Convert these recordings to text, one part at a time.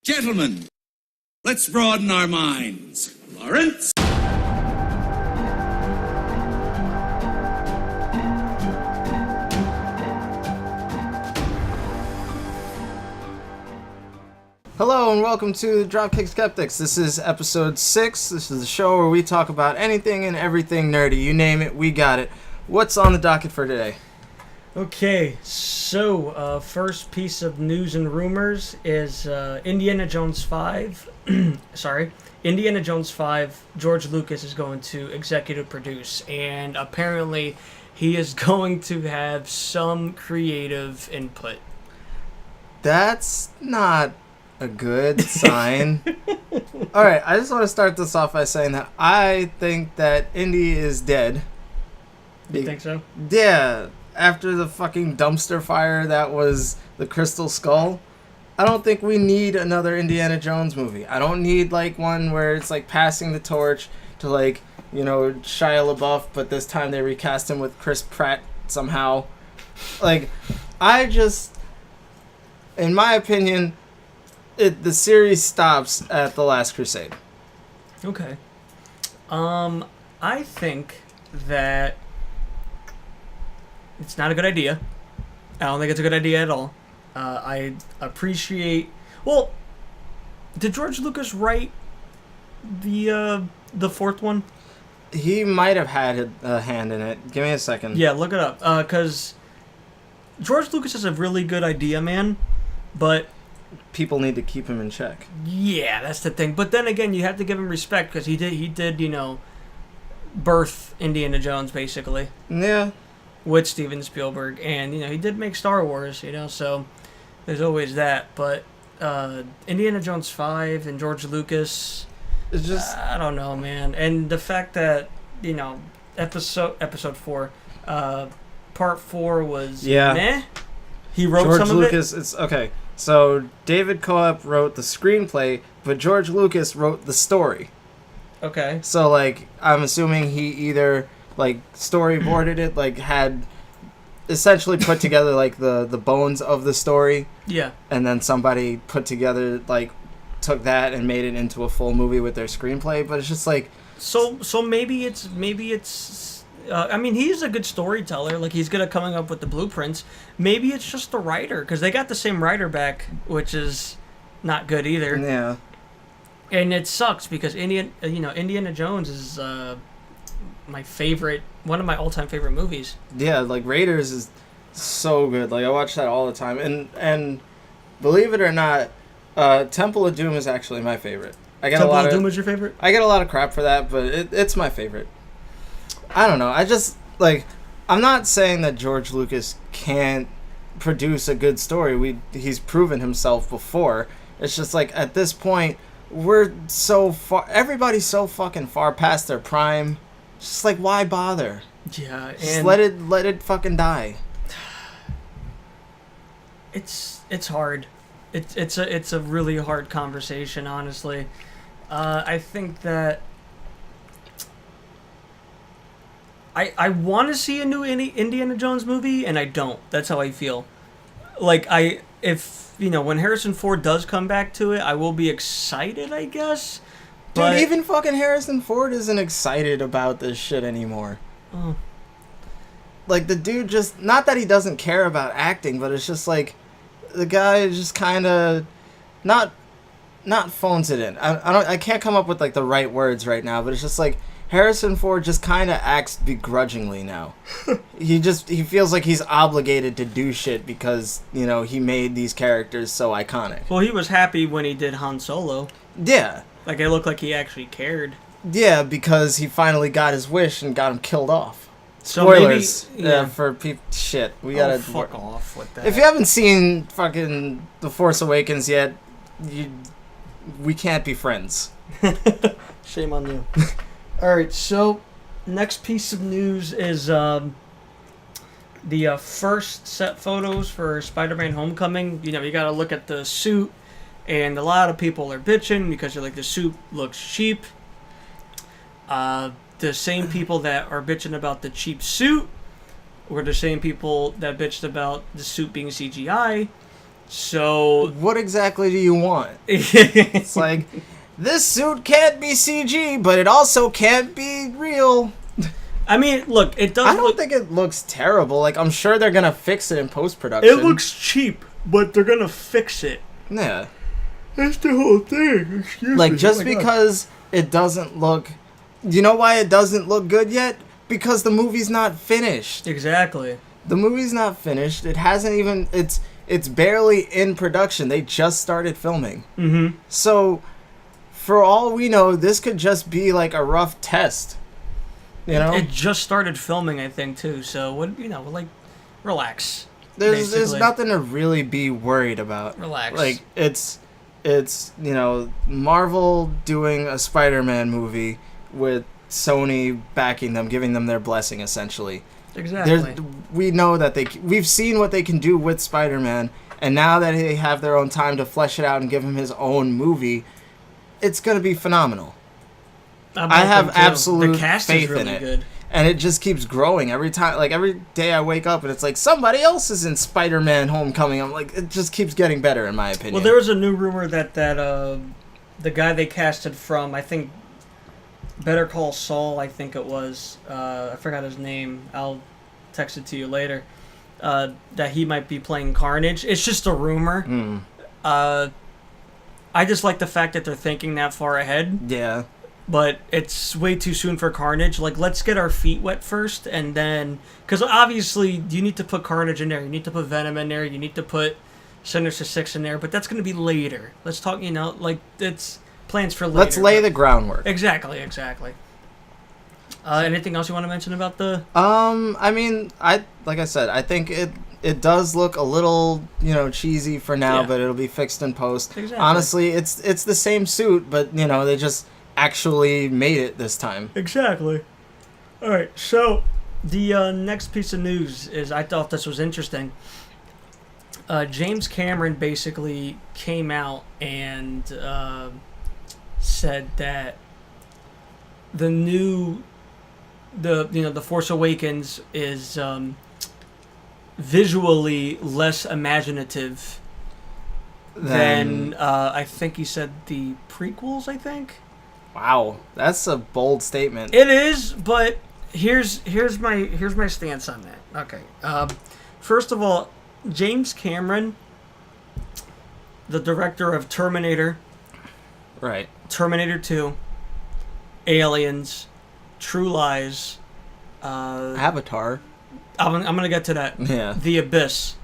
Gentlemen, let's broaden our minds. Lawrence? Hello and welcome to Dropkick Skeptics. This is episode 6. This is the show where we talk about anything and everything nerdy. You name it, we got it. What's on the docket for today? Okay, so first piece of news and rumors is Indiana Jones 5. Indiana Jones 5, George Lucas is going to executive produce, and apparently he is going to have some creative input. That's not a good sign. Alright, I just want to start this off by saying that I think that Indy is dead. You think so? Yeah. After the fucking dumpster fire that was the Crystal Skull, I don't think we need another Indiana Jones movie. I don't need, like, one where it's, like, passing the torch to, like, you know, Shia LaBeouf, but this time they recast him with Chris Pratt somehow. Like, in my opinion, the series stops at The Last Crusade. Okay. I think that it's not a good idea. I don't think it's a good idea at all. I appreciate... Well, did George Lucas write the fourth one? He might have had a hand in it. Give me a second. Yeah, look it up. Because George Lucas is a really good idea, man. But... people need to keep him in check. Yeah, that's the thing. But then again, you have to give him respect because he did, you know, birth Indiana Jones, basically. Yeah. With Steven Spielberg, and, you know, he did make Star Wars, you know, so there's always that. But Indiana Jones 5 and George Lucas, it's just... I don't know, man. And the fact that, you know, episode 4, part 4 was meh. He wrote George some Lucas, of it. It's okay. So David Coep wrote the screenplay, but George Lucas wrote the story. Okay. So, like, I'm assuming he either, like, storyboarded it, like, had essentially put together, like, the bones of the story. Yeah. And then somebody put together, like, took that and made it into a full movie with their screenplay. But it's just, like... So maybe it's I mean, he's a good storyteller. Like, he's good at coming up with the blueprints. Maybe it's just the writer, because they got the same writer back, which is not good either. Yeah. And it sucks because Indiana Jones is my favorite, one of my all-time favorite movies. Yeah, like Raiders is so good. Like, I watch that all the time. And believe it or not, Temple of Doom is actually my favorite. Temple of Doom is your favorite? I get a lot of crap for that, but it's my favorite. I don't know. I just, like, I'm not saying that George Lucas can't produce a good story. He's proven himself before. It's just, like, at this point, we're so far, everybody's so fucking far past their prime. Just, like, why bother? Yeah, just let it fucking die. It's hard. It's a really hard conversation, honestly. I think that I want to see a new Indiana Jones movie, and I don't. That's how I feel. Like, if you know, when Harrison Ford does come back to it, I will be excited, I guess. Dude, even fucking Harrison Ford isn't excited about this shit anymore. Oh. Like, the dude just... Not that he doesn't care about acting, but it's just, like... The guy just kind of... Not phones it in. I can't come up with, like, the right words right now, but it's just, like... Harrison Ford just kind of acts begrudgingly now. He feels like he's obligated to do shit because, you know, he made these characters so iconic. Well, he was happy when he did Han Solo. Yeah. Like, it looked like he actually cared. Yeah, because he finally got his wish and got him killed off. So Spoilers. Maybe, yeah. For people. Shit. We gotta... fuck off with that. If you haven't seen fucking The Force Awakens yet, we can't be friends. Shame on you. Alright, so next piece of news is the first set photos for SpiderMan Homecoming. You know, you gotta look at the suit, and a lot of people are bitching because they're like, the suit looks cheap. The same people that are bitching about the cheap suit were the same people that bitched about the suit being CGI. So what exactly do you want? It's like, this suit can't be CG, but it also can't be real. I mean, look, it does. I don't think it looks terrible. Like, I'm sure they're gonna fix it in post-production. It looks cheap, but they're gonna fix it. Yeah. That's the whole thing. Excuse like, me. just because it doesn't look... You know why it doesn't look good yet? Because the movie's not finished. Exactly. The movie's not finished. It hasn't even... It's barely in production. They just started filming. Mm-hmm. So, for all we know, this could just be like a rough test. You know? It just started filming, I think, too. So, like, relax. There's nothing to really be worried about. Relax. Like, it's Marvel doing a Spider-Man movie with Sony backing them, giving them their blessing, essentially. Exactly. We know that we've seen what they can do with Spider-Man, and now that they have their own time to flesh it out and give him his own movie, it's going to be phenomenal. I have absolute the cast faith is really in it. good. And it just keeps growing every time. Like, every day I wake up and it's like, somebody else is in SpiderMan Homecoming. I'm like, it just keeps getting better, in my opinion. Well, there was a new rumor that the guy they casted from, I think, Better Call Saul, I think it was. I forgot his name. I'll text it to you later. That he might be playing Carnage. It's just a rumor. I just like the fact that they're thinking that far ahead. Yeah. But it's way too soon for Carnage. Like, let's get our feet wet first, and then... Because obviously, you need to put Carnage in there. You need to put Venom in there. You need to put Sinister Six in there. But that's going to be later. Let's talk, it's plans for later. Let's lay the groundwork. Exactly. Anything else you want to mention about the... I mean, like I said, I think it does look a little, cheesy for now, but it'll be fixed in post. Exactly. Honestly, it's the same suit, but, they just actually made it this time. Exactly. All right, so the next piece of news is, I thought this was interesting. James Cameron basically came out and said that the Force Awakens is visually less imaginative than I think he said the prequels, I think. Wow, that's a bold statement. It is, but here's my stance on that. Okay. First of all, James Cameron, the director of Terminator, right, Terminator 2, Aliens, True Lies, Avatar. I'm gonna get to that. Yeah. The Abyss.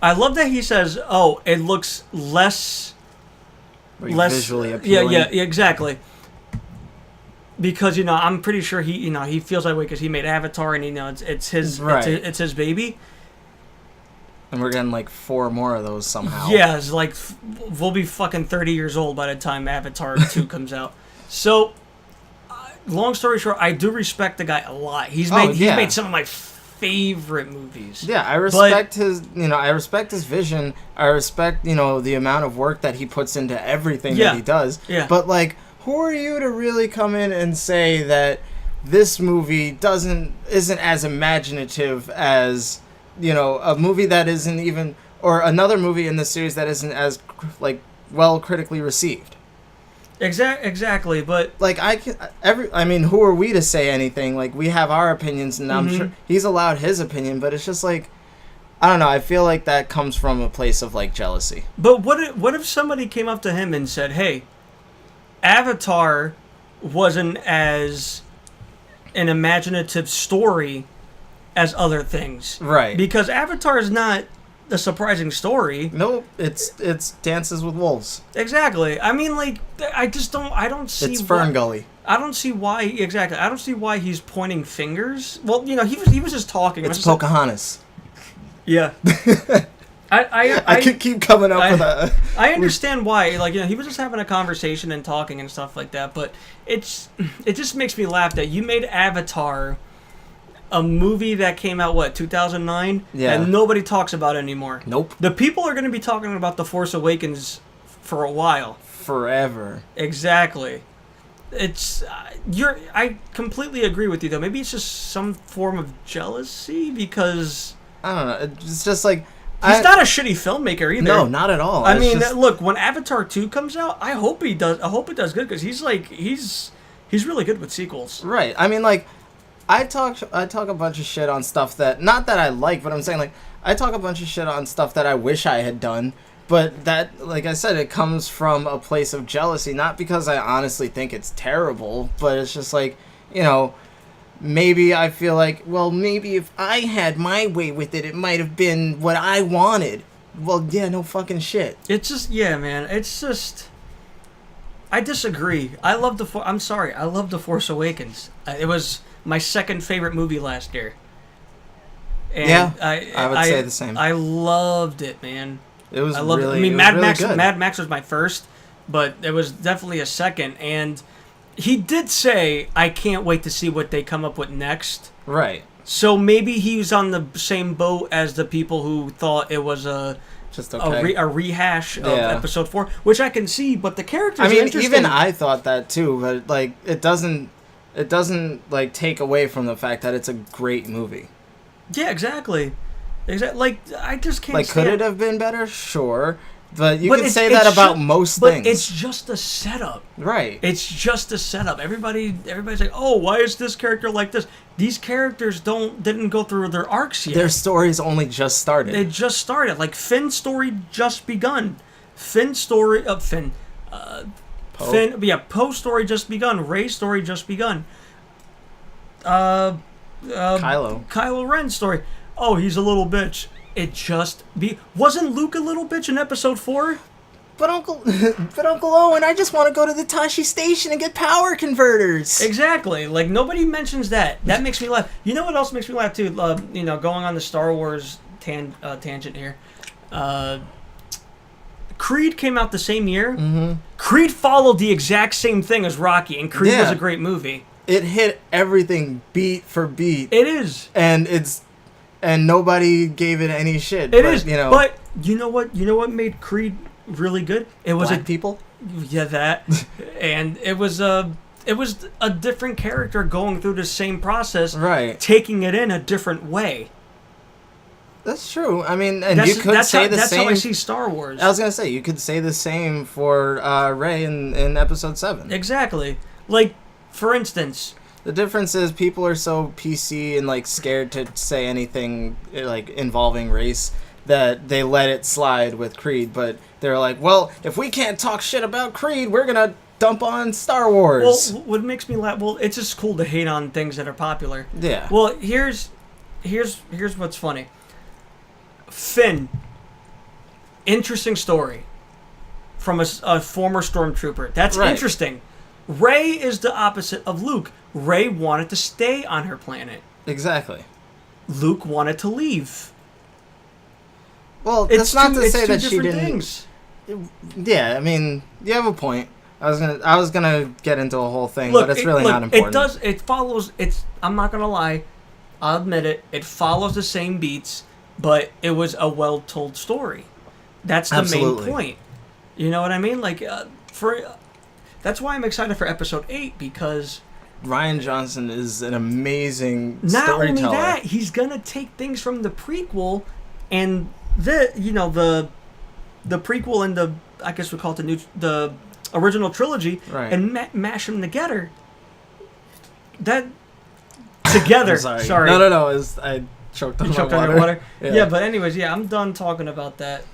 I love that he says, "Oh, it looks less visually appealing." Yeah, exactly. Because I'm pretty sure he feels that way because he made Avatar, and it's his it's his baby. And we're getting like 4 more of those somehow. Yeah, it's like we'll be fucking 30 years old by the time Avatar 2 comes out. So, long story short, I do respect the guy a lot. He's made some of my favorite movies. Yeah, I respect his vision. I respect, the amount of work that he puts into everything that he does. Yeah. But like, who are you to really come in and say that this movie isn't as imaginative as, a movie that isn't even, or another movie in the series that isn't as well critically received? Exactly, but like who are we to say anything? Like, we have our opinions, and I'm sure he's allowed his opinion, but it's just like, I don't know, I feel like that comes from a place of like jealousy. But what if somebody came up to him and said, "Hey, Avatar wasn't as an imaginative story as other things." Right. Because Avatar is not a surprising story. Nope, it's Dances with Wolves. Exactly. I mean, like, I don't see... It's Fern Gully. I don't see why, exactly. I don't see why he's pointing fingers. Well, he was just talking. It's Pocahontas. Yeah. I could keep coming up with a... I understand why. Like, he was just having a conversation and talking and stuff like that, but it just makes me laugh that you made Avatar a movie that came out, 2009? Yeah. And nobody talks about it anymore. Nope. The people are going to be talking about The Force Awakens for a while. Forever. Exactly. I completely agree with you, though. Maybe it's just some form of jealousy, because... I don't know. It's just like, He's not a shitty filmmaker either. No, not at all. I mean, look, when Avatar 2 comes out, I hope it does good because he's really good with sequels. Right. I mean, like, I talk a bunch of shit on stuff that, not that I like, but I'm saying, like, I talk a bunch of shit on stuff that I wish I had done, but that, like I said, it comes from a place of jealousy, not because I honestly think it's terrible, but it's just like, you know, maybe I feel like, well, maybe if I had my way with it, it might have been what I wanted. Well, yeah, no fucking shit. It's just, yeah, man, it's just, I disagree. I love The Force Awakens. It was my second favorite movie last year. And yeah, I would say the same. I loved it, man. It was Mad Max. good. Mad Max was my first, but it was definitely a second. And he did say, "I can't wait to see what they come up with next." Right. So maybe he was on the same boat as the people who thought it was just okay. a rehash of Episode 4, which I can see. But the characters. I mean, are interesting. even I thought that too, but like it doesn't like take away from the fact that it's a great movie. Yeah, exactly. Like, I just can't. Like, could it have been better? Sure, but you can say that about most things. But it's just a setup, right? It's just a setup. Everybody's like, "Oh, why is this character like this?" These characters didn't go through their arcs yet. Their stories only just started. They just started. Like, Finn's story just begun. Poe's story just begun. Rey's story just begun. Kylo Ren's story. Oh, he's a little bitch. Wasn't Luke a little bitch in Episode 4? But Uncle Owen, I just want to go to the Tashi station and get power converters. Exactly. Like, nobody mentions that. That makes me laugh. You know what else makes me laugh too? Going on the Star Wars tangent here. Creed came out the same year. Mm-hmm. Creed followed the exact same thing as Rocky, and Creed was a great movie. It hit everything beat for beat. It is. And nobody gave it any shit. But you know what made Creed really good? It was Black people? Yeah, that. And it was a different character going through the same process, right? Taking it in a different way. That's true. I mean, and you could say the same. That's how I see Star Wars. I was gonna say you could say the same for Rey in Episode 7. Exactly. Like, for instance, the difference is people are so PC and like scared to say anything like involving race that they let it slide with Creed. But they're like, well, if we can't talk shit about Creed, we're gonna dump on Star Wars. Well, what makes me laugh? Well, it's just cool to hate on things that are popular. Yeah. Well, here's what's funny. Finn, interesting story from a former stormtrooper. That's right. Interesting. Rey is the opposite of Luke. Rey wanted to stay on her planet. Exactly. Luke wanted to leave. Well, that's not to say that she didn't. Things. Yeah, I mean, you have a point. I was gonna get into a whole thing, but it's really not important. It follows. I'm not gonna lie. I'll admit it. It follows the same beats, but it was a well-told story. That's the main point. You know what I mean? Like, that's why I'm excited for Episode 8, because Rian Johnson is an amazing storyteller. Not only that, he's gonna take things from the prequel and the prequel and I guess we call it the original trilogy, right, and mash them together. Together. Sorry. No. I choked on my water. Yeah, but anyways, I'm done talking about that.